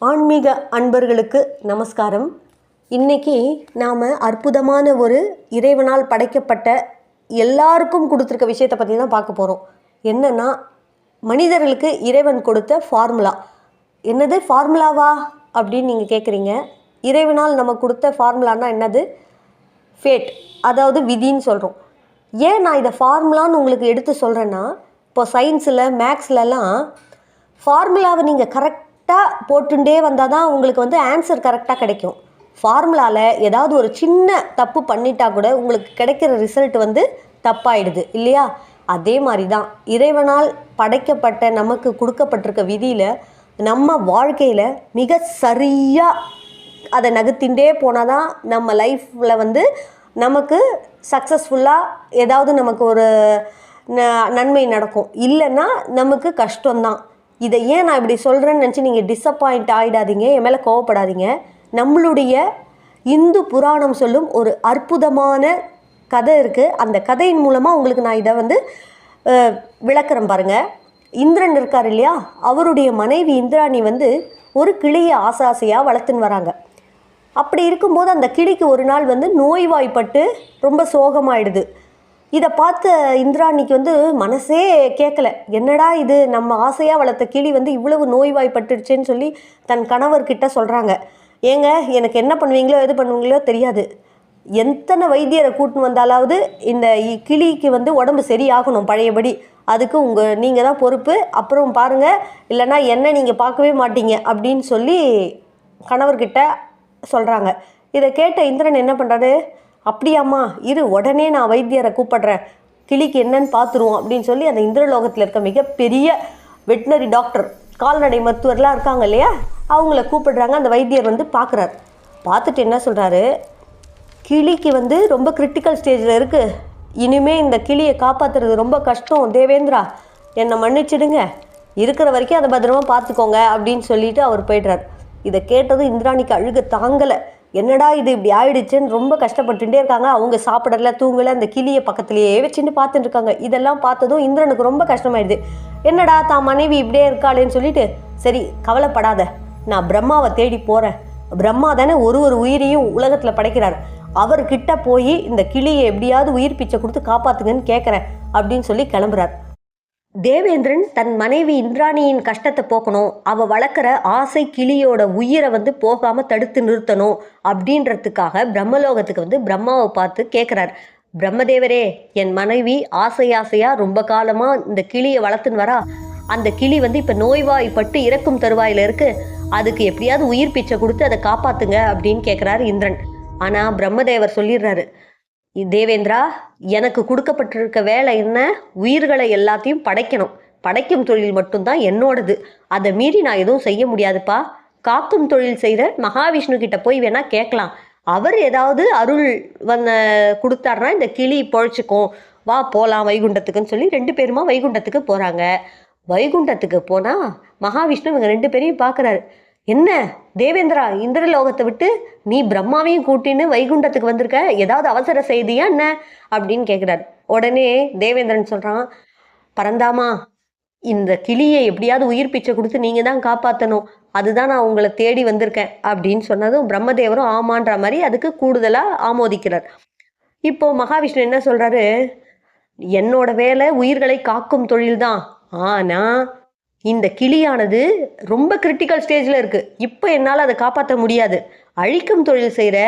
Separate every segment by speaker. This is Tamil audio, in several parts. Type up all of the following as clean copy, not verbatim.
Speaker 1: ஆன்மீக அன்பர்களுக்கு நமஸ்காரம். இன்றைக்கி நாம் அற்புதமான ஒரு இறைவனால் படைக்கப்பட்ட எல்லாருக்கும் கொடுத்துருக்க விஷயத்தை பற்றி தான் பார்க்க போகிறோம். என்னென்னா, மனிதர்களுக்கு இறைவன் கொடுத்த ஃபார்முலா. என்னது ஃபார்முலாவா அப்படின்னு நீங்கள் கேட்குறீங்க. இறைவனால் நம்ம கொடுத்த ஃபார்முலானா என்னது? ஃபேட், அதாவது விதின்னு சொல்கிறோம். ஏன் நான் இதை ஃபார்முலான்னு உங்களுக்கு எடுத்து சொல்கிறேன்னா, இப்போ சயின்ஸில் மேக்ஸ்லலாம் ஃபார்முலாவை நீங்கள் கரெக்டாக போட்டுட்டே வந்தால் தான் உங்களுக்கு ஆன்சர் கரெக்டாக கிடைக்கும். ஃபார்முலாவில் ஏதாவது ஒரு சின்ன தப்பு பண்ணிட்டா கூட உங்களுக்கு கிடைக்கிற ரிசல்ட் தப்பாயிடுது இல்லையா? அதே மாதிரி தான் இறைவனால் படைக்கப்பட்ட நமக்கு கொடுக்கப்பட்டிருக்க விதியில் நம்ம வாழ்க்கையில் மிக சரியாக அதை நகர்த்திண்டே போனால் தான் நம்ம லைஃப்பில் நமக்கு சக்ஸஸ்ஃபுல்லாக ஏதாவது நமக்கு ஒரு நன்மை நடக்கும். இல்லைன்னா நமக்கு கஷ்டம்தான். இதை ஏன் நான் இப்படி சொல்கிறேன்னு நினச்சி நீங்கள் டிஸப்பாயிண்ட் ஆகிடாதீங்க, என் மேலே கோவப்படாதீங்க. நம்மளுடைய இந்து புராணம் சொல்லும் ஒரு அற்புதமான கதை இருக்குது. அந்த கதையின் மூலமாக உங்களுக்கு நான் இதை விளக்குறேன் பாருங்கள். இந்திரன் இருக்கார் இல்லையா, அவருடைய மனைவி இந்திராணி ஒரு கிளியை ஆசாசையாக வளர்த்துன்னு வராங்க. அப்படி இருக்கும்போது அந்த கிளிக்கு ஒரு நாள் நோய்வாய்ப்பட்டு ரொம்ப சோகமாயிடுது. இதை பார்த்த இந்திராணிக்கு மனசே கேட்கல. என்னடா இது, நம்ம ஆசையாக வளர்த்த கிளி இவ்வளவு நோய்வாய்ப்பட்டுடுச்சேன்னு சொல்லி தன் கணவர்கிட்ட சொல்கிறாங்க. ஏங்க, எனக்கு என்ன பண்ணுவீங்களோ எது பண்ணுவீங்களோ தெரியாது, எத்தனை வைத்தியரை கூட்டின்னு வந்தாலாவது இந்த கிளிக்கு உடம்பு சரியாகணும் பழையபடி, அதுக்கு நீங்கள் தான் பொறுப்பு, அப்புறம் பாருங்கள், இல்லைன்னா என்ன நீங்கள் பார்க்கவே மாட்டீங்க அப்படின்னு சொல்லி கணவர்கிட்ட சொல்கிறாங்க. இதை கேட்ட இந்திரன் என்ன பண்ணுறாரு, அப்படியாம்மா இரு, உடனே நான் வைத்தியரை கூப்பிடுறேன், கிளிக்கு என்னன்னு பார்த்துருவோம் அப்படின்னு சொல்லி அந்த இந்திரலோகத்தில் இருக்க மிகப்பெரிய வெட்டினரி டாக்டர், கால்நடை மருத்துவர்லாம் இருக்காங்க இல்லையா, அவங்கள கூப்பிடுறாங்க. அந்த வைத்தியர் பார்க்குறாரு. பார்த்துட்டு என்ன சொல்கிறாரு, கிளிக்கு ரொம்ப கிரிட்டிக்கல் ஸ்டேஜில் இருக்குது, இனிமேல் இந்த கிளியை காப்பாற்றுறது ரொம்ப கஷ்டம் தேவேந்திரா, என்னை மன்னிச்சிடுங்க, இருக்கிற வரைக்கும் அதை பத்திரமா பார்த்துக்கோங்க அப்படின்னு சொல்லிட்டு அவர் போய்ட்றார். இதை கேட்டதும் இந்திராணிக்கு அழுக தாங்கலை. என்னடா இது இப்படி ஆயிடுச்சுன்னு ரொம்ப கஷ்டப்பட்டுட்டே இருக்காங்க. அவங்க சாப்பிடல, தூங்கலை, அந்த கிளியை பக்கத்துலேயே வச்சுட்டு பார்த்துட்டு இருக்காங்க. இதெல்லாம் பார்த்ததும் இந்திரனுக்கு ரொம்ப கஷ்டமாயிடுது. என்னடா தான் மனைவி இப்படியே இருக்காளேன்னு சொல்லிட்டு, சரி கவலைப்படாத, நான் பிரம்மாவை தேடி போகிறேன், பிரம்மா தானே ஒரு உயிரையும் உலகத்தில் படைக்கிறார், அவர்கிட்ட போய் இந்த கிளியை எப்படியாவது உயிர் பிச்சை கொடுத்து காப்பாற்றுங்கன்னு கேட்குறேன் அப்படின்னு சொல்லி கிளம்புறார். தேவேந்திரன் தன் மனைவி இந்திராணியின் கஷ்டத்தை போக்கணும், அவள் வளர்க்குற ஆசை கிளியோட உயிரை போகாமல் தடுத்து நிறுத்தணும் அப்படின்றதுக்காக பிரம்மலோகத்துக்கு பிரம்மாவை பார்த்து கேட்குறார். பிரம்மதேவரே, என் மனைவி ஆசையாக ரொம்ப காலமாக இந்த கிளியை வளர்த்துன்னு வரா, அந்த கிளி இப்போ நோய்வாய்ப்பட்டு இறக்கும் தருவாயில் இருக்குது, அதுக்கு எப்படியாவது உயிர் பிச்சை கொடுத்து அதை காப்பாற்றுங்க அப்படின்னு கேட்குறாரு இந்திரன். ஆனால் பிரம்மதேவர் சொல்லிடுறாரு, தேவேந்திரா, எனக்கு கொடுக்கப்பட்டிருக்க வேலை என்ன, உயிர்களை எல்லாத்தையும் படைக்கணும், படைக்கும் தொழில் மட்டும்தான் என்னோடது, அதை மீறி நான் எதுவும் செய்ய முடியாதுப்பா. காக்கும் தொழில் செய்கிற மகாவிஷ்ணு கிட்ட போய் வேணால் கேட்கலாம், அவர் ஏதாவது அருள் கொடுத்தாருனா இந்த கிளி பொழைச்சிக்கும், வா போகலாம் வைகுண்டத்துக்குன்னு சொல்லி 2 பேருமா வைகுண்டத்துக்கு போகிறாங்க. வைகுண்டத்துக்கு போனால் மகாவிஷ்ணு இவங்க 2 பேரையும் பார்க்குறாரு. என்ன தேவேந்திரா, இந்திரலோகத்தை விட்டு நீ பிரம்மாவையும் கூட்டின்னு வைகுண்டத்துக்கு வந்திருக்க, ஏதாவது அவசர செய்தியா என்ன அப்படின்னு கேட்குறாரு. உடனே தேவேந்திரன் சொல்கிறான், பரந்தாமா, இந்த கிளியை எப்படியாவது உயிர் பிச்சை கொடுத்து நீங்கள் தான் காப்பாற்றணும், அதுதான் நான் உங்களை தேடி வந்திருக்கேன் அப்படின்னு சொன்னதும் பிரம்மதேவரும் ஆமான்ற மாதிரி அதுக்கு கூடுதலாக ஆமோதிக்கிறார். இப்போது மகாவிஷ்ணு என்ன சொல்கிறாரு, என்னோட வேலை உயிர்களை காக்கும் தொழில் தான், ஆனால் இந்த கிளியானது ரொம்ப கிரிட்டிக்கல் ஸ்டேஜில் இருக்குது, இப்போ என்னால் அதை காப்பாற்ற முடியாது, அழிக்கும் தொழில் செய்கிற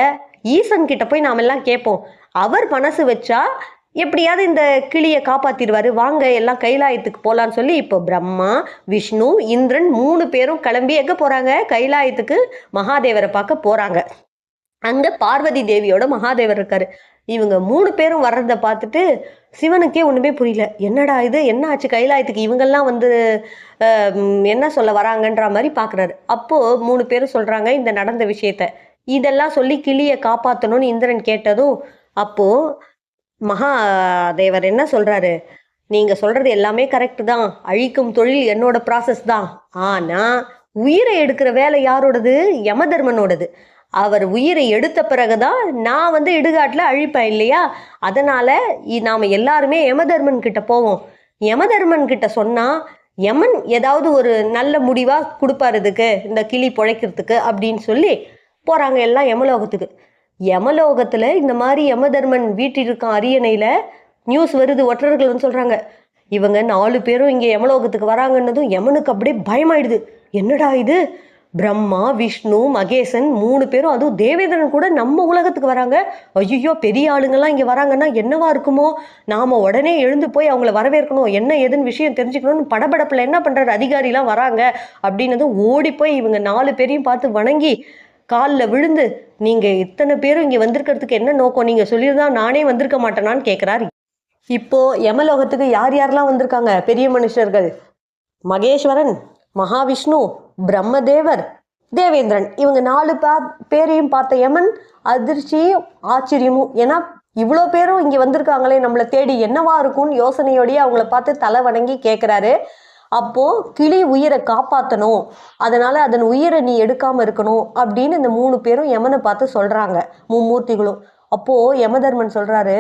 Speaker 1: ஈசன் கிட்ட போய் நாம் எல்லாம் கேட்போம், அவர் மனசு வச்சா எப்படியாவது இந்த கிளியை காப்பாற்றிடுவார், வாங்க எல்லாம் கைலாயத்துக்கு போகலான்னு சொல்லி இப்போ பிரம்மா, விஷ்ணு, இந்திரன் 3 பேரும் கிளம்பி எங்கே போகிறாங்க, கைலாயத்துக்கு மகாதேவரை பார்க்க போகிறாங்க. அங்கே பார்வதி தேவியோட மகாதேவர் இருக்காரு. இவங்க 3 பேரும் வர்றதை பார்த்துட்டு சிவனுக்கே ஒன்றுமே புரியல. என்னடா இது, என்ன ஆச்சு கைலாயத்துக்கு, இவங்கெல்லாம் என்ன சொல்ல வராங்கன்ற மாதிரி பார்க்குறாரு. அப்போது 3 பேரும் சொல்கிறாங்க இந்த நடந்த விஷயத்த. இதெல்லாம் சொல்லி கிளியை காப்பாற்றணும்னு இந்திரன் கேட்டதும் அப்போது மகாதேவர் என்ன சொல்கிறாரு, நீங்கள் சொல்கிறது எல்லாமே கரெக்டு தான், அழிக்கும் தொழில் என்னோட ப்ராசஸ் தான், ஆனால் உயிரை எடுக்கிற வேலை யாரோடது, யமதர்மனோடது. அவர் உயிரை எடுத்த பிறகுதான் நான் இடுகாட்டில் அழிப்பேன் இல்லையா, அதனால் நாம் எல்லாருமே யமதர்மன் கிட்ட போவோம். யமதர்மன் கிட்ட சொன்னால் யமன் ஏதாவது ஒரு நல்ல முடிவாக கொடுப்பாரு இதுக்கு, இந்த கிளி பிழைக்கிறதுக்கு அப்படின்னு சொல்லி போகிறாங்க எல்லாம் யமலோகத்துக்கு. யமலோகத்தில் இந்த மாதிரி யமதர்மன் வீட்டிற்கான் அரியணையில் நியூஸ் வருது. ஒற்றர்கள் வந்து சொல்கிறாங்க, இவங்க 4 பேரும் இங்கே யமலோகத்துக்கு வராங்கன்னதும் யமனுக்கு அப்படியே பயமாயிடுது. என்னடா இது, பிரம்மா, விஷ்ணு, மகேசன் 3 பேரும், அதுவும் தேவேந்திரன் கூட நம்ம உலகத்துக்கு வராங்க. ஐயோ, பெரிய ஆளுங்கள்லாம் இங்கே வராங்கன்னா என்னவா இருக்குமோ, நாம் உடனே எழுந்து போய் அவங்கள வரவேற்கணும், என்ன ஏதுன்னு விஷயம் தெரிஞ்சுக்கணும்னு படபடப்பில் என்ன பண்ணுறாரு, அதிகாரிலாம் வராங்க அப்படின்னதும் ஓடி போய் இவங்க 4 பேரையும் பார்த்து வணங்கி காலில் விழுந்து, நீங்கள் இத்தனை பேரும் இங்கே வந்திருக்கிறதுக்கு என்ன நோக்கம், நீங்கள் சொல்லியிருந்தா நானே வந்திருக்க மாட்டேனான்னு கேட்குறாரு. இப்போ யமலோகத்துக்கு யார் யாரெல்லாம் வந்திருக்காங்க பெரிய மனுஷர்கள்? மகேஸ்வரன், மகாவிஷ்ணு, பிரம்மதேவர், தேவேந்திரன். இவங்க 4 பேரையும் பார்த்த யமன் அதிர்ச்சியும் ஆச்சரியமும், ஏன்னா இவ்வளோ பேரும் இங்கே வந்திருக்காங்களே நம்மளை தேடி, என்னவா இருக்கும்னு யோசனையோடையே அவங்கள பார்த்து தலை வணங்கி கேட்குறாரு. அப்போது கிளி உயிரை காப்பாற்றணும், அதனால் அதன் உயிரை நீ எடுக்காமல் இருக்கணும் அப்படின்னு இந்த 3 பேரும் யமனை பார்த்து சொல்கிறாங்க, மும்மூர்த்திகளும். அப்போது யமதர்மன் சொல்கிறாரு,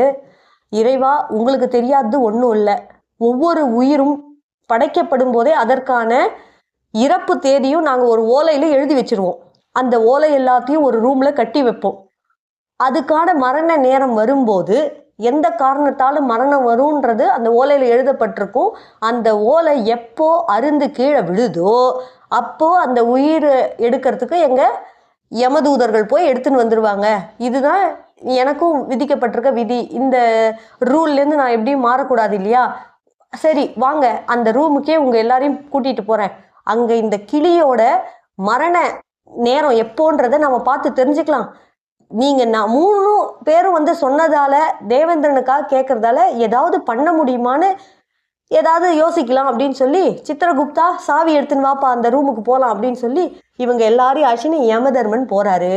Speaker 1: இறைவா, உங்களுக்கு தெரியாதது ஒன்றும் இல்லை. ஒவ்வொரு உயிரும் படைக்கப்படும் போதே அதற்கான இறப்பு தேதியும் நாங்கள் ஒரு ஓலையில் எழுதி வச்சுருவோம். அந்த ஓலை எல்லாத்தையும் ஒரு ரூமில் கட்டி வைப்போம். அதுக்கான மரண நேரம் வரும்போது எந்த காரணத்தாலும் மரணம் வரும்ன்றது அந்த ஓலையில் எழுதப்பட்டிருக்கும். அந்த ஓலை எப்போ அருந்து கீழே விழுதோ அப்போது அந்த உயிர் எடுக்கிறதுக்கு எங்கள் யமதூதர்கள் போய் எடுத்துன்னு வந்துடுவாங்க. இதுதான் எனக்கும் விதிக்கப்பட்டிருக்க விதி. இந்த ரூல்லேருந்து நான் எப்படியும் மாறக்கூடாது இல்லையா? சரி வாங்க, அந்த ரூமுக்கே உங்கள் எல்லாரையும் கூட்டிகிட்டு போகிறேன். அங்கே இந்த கிளியோட மரண நேரம் எப்போன்றதை நம்ம பார்த்து தெரிஞ்சுக்கலாம். நீங்கள் நான் 3 பேரும் வந்து சொன்னதால், தேவேந்திரனுக்காக கேட்குறதால ஏதாவது பண்ண முடியுமான்னு ஏதாவது யோசிக்கலாம் அப்படின்னு சொல்லி, சித்திரகுப்தா சாவி எடுத்துன்னு வாப்பா அந்த ரூமுக்கு போகலாம் அப்படின்னு சொல்லி இவங்க எல்லாரையும் ஆச்சுன்னு யமதர்மன் போகிறாரு.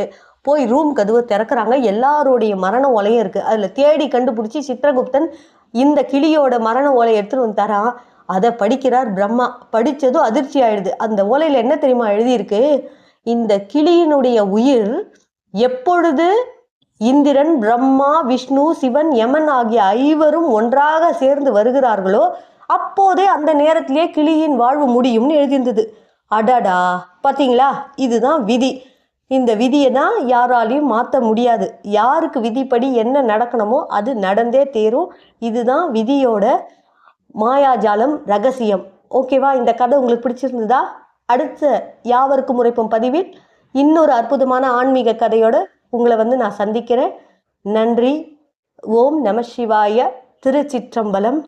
Speaker 1: போய் ரூம் கதவை திறக்கிறாங்க. எல்லாருடைய மரண ஓலையும் இருக்குது. அதில் தேடி கண்டுபிடிச்சி சித்திரகுப்தன் இந்த கிளியோட மரண ஓலையை எடுத்துகிட்டு வந்து தரான். அதை படிக்கிறார் பிரம்மா. படித்ததும் அதிர்ச்சி ஆயிடுது. அந்த ஓலையில் என்ன தெரியுமா எழுதியிருக்கு, இந்த கிளியினுடைய உயிர் எப்பொழுது இந்திரன், பிரம்மா, விஷ்ணு, சிவன், யமன் ஆகிய 5வரும் ஒன்றாக சேர்ந்து வருகிறார்களோ அப்போதே அந்த நேரத்திலே கிளியின் வாழ்வு முடியும்னு எழுதியிருந்தது. அடடா, பார்த்தீங்களா, இதுதான் விதி. இந்த விதியை தான் யாராலையும் மாற்ற முடியாது. யாருக்கு விதிப்படி என்ன நடக்கணுமோ அது நடந்தே தேரும். இதுதான் விதியோட மாயாஜாலம், ரகசியம். ஓகேவா? இந்த கதை உங்களுக்கு பிடிச்சிருந்ததா? அடுத்த யாவருக்கும் உரைப்போம் பதிவில் இன்னொரு அற்புதமான ஆன்மீக கதையோடு உங்களை வந்து நான் சந்திக்கிறேன். நன்றி. ஓம் நம சிவாய. திருச்சிற்றம்பலம்.